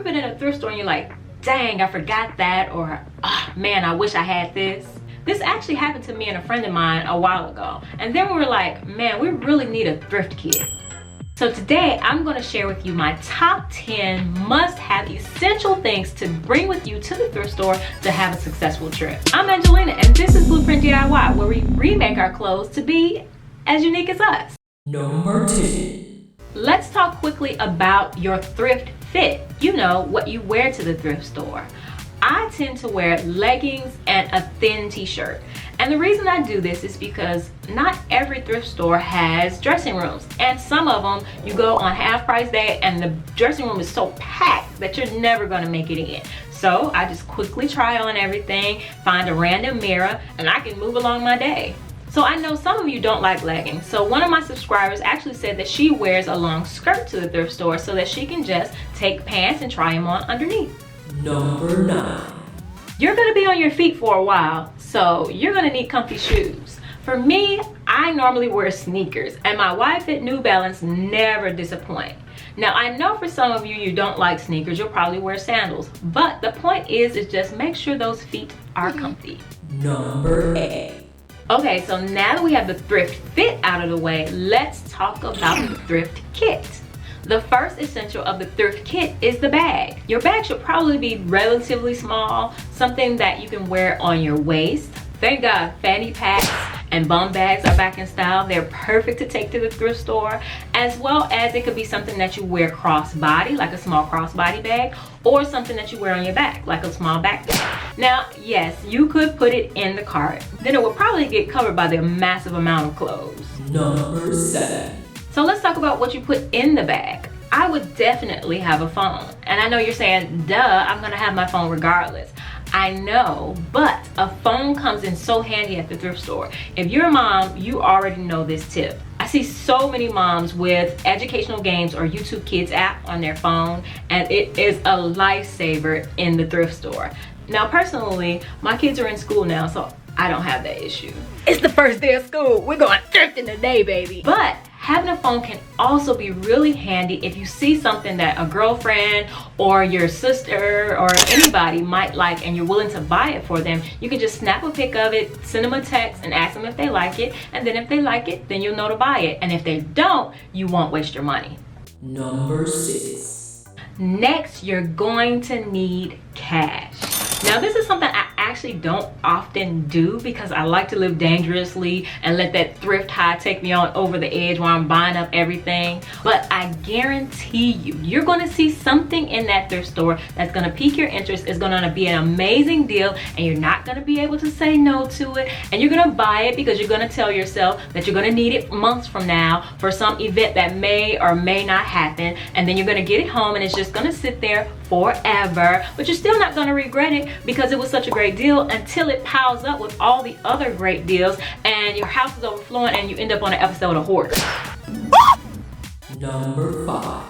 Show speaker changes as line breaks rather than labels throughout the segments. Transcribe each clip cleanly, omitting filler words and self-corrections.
ever been in a thrift store and you're like, dang, I forgot that, or oh, man, I wish I had this? This actually happened to me and a friend of mine a while ago. And then we were like, man, we really need a thrift kit. So today I'm going to share with you my top 10 must-have essential things to bring with you to the thrift store to have a successful trip. I'm Angelina and this is Blueprint DIY, where we remake our clothes to be as unique as us.
Number 10.
Let's talk quickly about your thrift fit. You know, what you wear to the thrift store. I tend to wear leggings and a thin t-shirt. And the reason I do this is because not every thrift store has dressing rooms. And some of them, you go on half price day and the dressing room is so packed that you're never gonna make it in. So I just quickly try on everything, find a random mirror, and I can move along my day. So I know some of you don't like leggings. So one of my subscribers actually said that she wears a long skirt to the thrift store so that she can just take pants and try them on underneath.
Number 9.
You're gonna be on your feet for a while, so you're gonna need comfy shoes. For me, I normally wear sneakers, and my wide fit New Balance never disappoint. Now, I know for some of you, you don't like sneakers, you'll probably wear sandals, but the point is just make sure those feet are comfy.
Number 8.
Okay, so now that we have the thrift fit out of the way, let's talk about the thrift kit. The first essential of the thrift kit is the bag. Your bag should probably be relatively small, something that you can wear on your waist. Thank God fanny packs and bum bags are back in style. They're perfect to take to the thrift store, as well as it could be something that you wear crossbody, like a small crossbody bag, or something that you wear on your back, like a small backpack. Now, yes, you could put it in the cart. Then it will probably get covered by the massive amount of clothes.
Number 7.
So let's talk about what you put in the bag. I would definitely have a phone. And I know you're saying, duh, I'm gonna have my phone regardless. I know, but a phone comes in so handy at the thrift store. If you're a mom, you already know this tip. I see so many moms with educational games or YouTube Kids app on their phone, and it is a lifesaver in the thrift store. Now, personally, my kids are in school now, so I don't have that issue. It's the first day of school. We're going thrifting today, baby. But having a phone can also be really handy if you see something that a girlfriend or your sister or anybody might like and you're willing to buy it for them. You can just snap a pic of it, send them a text and ask them if they like it. And then if they like it, then you'll know to buy it. And if they don't, you won't waste your money.
Number 6.
Next, you're going to need cash. Now, this is something I actually don't often do because I like to live dangerously and let that thrift high take me on over the edge while I'm buying up everything. But I guarantee you, you're gonna see something in that thrift store that's gonna pique your interest. It's gonna be an amazing deal and you're not gonna be able to say no to it. And you're gonna buy it because you're gonna tell yourself that you're gonna need it months from now for some event that may or may not happen. And then you're gonna get it home and it's just gonna sit there forever, but you're still not gonna regret it because it was such a great deal until it piles up with all the other great deals and your house is overflowing and you end up on an episode of Hoarders.
Number 5.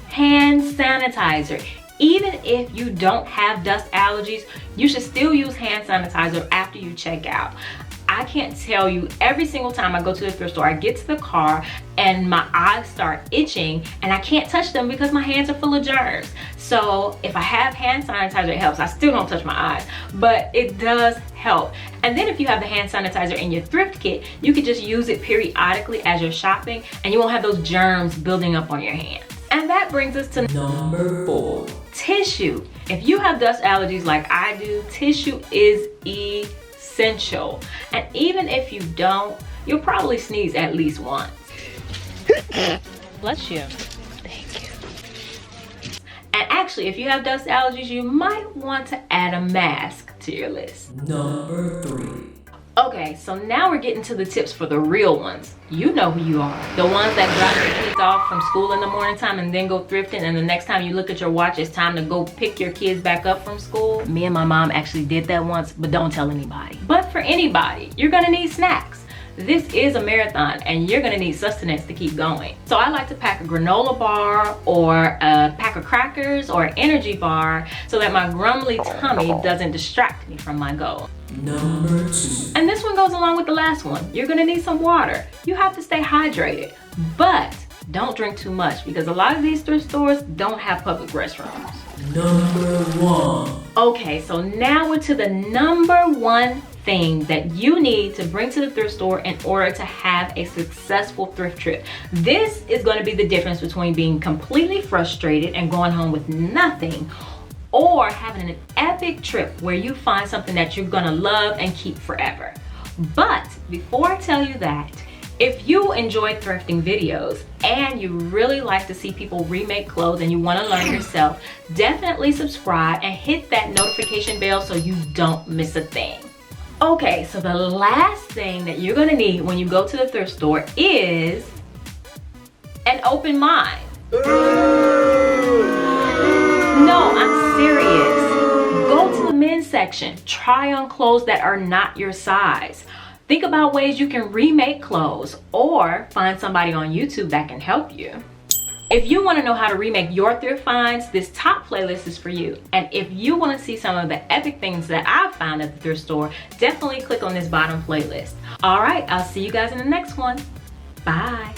Hand sanitizer. Even if you don't have dust allergies, you should still use hand sanitizer after you check out. I can't tell you, every single time I go to the thrift store, I get to the car and my eyes start itching and I can't touch them because my hands are full of germs. So if I have hand sanitizer, it helps. I still don't touch my eyes, but it does help. And then if you have the hand sanitizer in your thrift kit, you can just use it periodically as you're shopping and you won't have those germs building up on your hands. And that brings us to
Number 4.
Tissue. If you have dust allergies like I do, tissue is essential. And even if you don't, you'll probably sneeze at least once. Bless you. Thank you. And actually, if you have dust allergies, you might want to add a mask to your list.
Number 3.
Okay, so now we're getting to the tips for the real ones. You know who you are. The ones that drop your kids off from school in the morning time and then go thrifting, and the next time you look at your watch, it's time to go pick your kids back up from school. Me and my mom actually did that once, but don't tell anybody. But for anybody, you're gonna need snacks. This is a marathon and you're gonna need sustenance to keep going. So I like to pack a granola bar or a pack of crackers or an energy bar so that my grumbly tummy doesn't distract me from my goal.
Number 2.
And this one goes along with the last one. You're gonna need some water. You have to stay hydrated, but don't drink too much because a lot of these thrift stores don't have public restrooms.
Number 1.
Okay, so now we're to the number 1 thing that you need to bring to the thrift store in order to have a successful thrift trip. This is going to be the difference between being completely frustrated and going home with nothing, or having an epic trip where you find something that you're going to love and keep forever. But before I tell you that, if you enjoy thrifting videos and you really like to see people remake clothes and you want to learn yourself, definitely subscribe and hit that notification bell so you don't miss a thing. Okay, so the last thing that you're gonna need when you go to the thrift store is an open mind. No, I'm serious. Go to the men's section. Try on clothes that are not your size. Think about ways you can remake clothes or find somebody on YouTube that can help you. If you want to know how to remake your thrift finds, this top playlist is for you. And if you want to see some of the epic things that I've found at the thrift store, definitely click on this bottom playlist. All right, I'll see you guys in the next one. Bye.